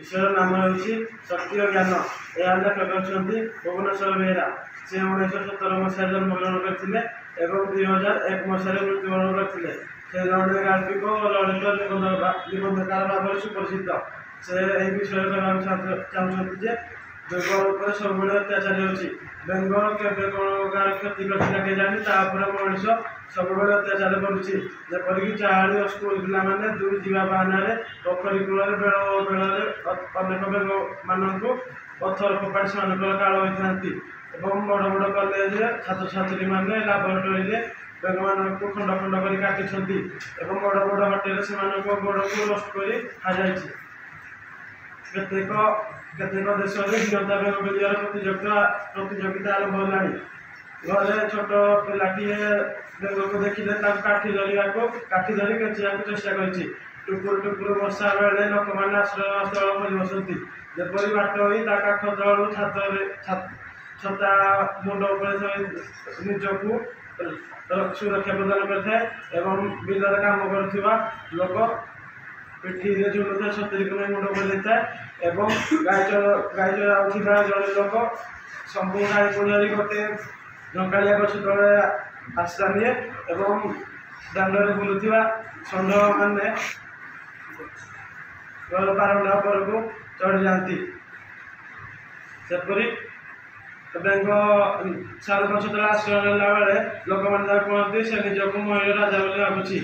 ईश्वर नाम रही शक्ति और ज्ञान। यह लेखक अच्छा भुवनेश्वर बेहेरा। से 1917 मसीह जन्मग्रहण करते 2001 मसीह मृत्युवरण करते। से जड़े गाल्पिक और ललित निबंधकार भाव सुप्रसिद्ध। से यही विषय कहना चाहते बेंगल सब अत्याचारी अच्छी बेंगल के कौन क्षति करता के जानी मनीष सब अत्याचार करपरिक चाड़ी स्कूल पिला मैंने दूर जावा बाहाना पोखरी कूल बेल बेल अनेक बेंग मान पत्थर फोपाड़ी से काल होता बड़ बड़ कलेज छात्र छात्री मैंने लाबोरेटोरी बेंग मान खंड खंड कर काटी बड़ बड़ होटेल से गोड़ को नष्ट कर खाई केतेक देश में हीनता बेंग बेलियार प्रतियोगिता आरंभ होगा। घरे छोट पिलाटीए बेंग को देखिले काठी धरिया काठी धरी केचिया चेष्टा कर टुकुर टुकुर वर्षा बेले लोक मैंने आश्रय स्थल खोज बसती जपरी बाट हो काख तलू छता मुंड निजक सुरक्षा प्रदान कर बिलर कम कर पिठी झुलुता 70 किलो मुंड कर गाय चराउा जड़े लोक सब गाई को धरी गोटे झंकालिया गछ तले आश्रा निए दांडे बुलूवा षंढ मैंने घर बारंडा उपर को चढ़ी जाती सेपरी बेंग साल गछ तले आश्रय नेला बेले लोक मैंने कहते से निजक मयूर राजा भावी भावुची।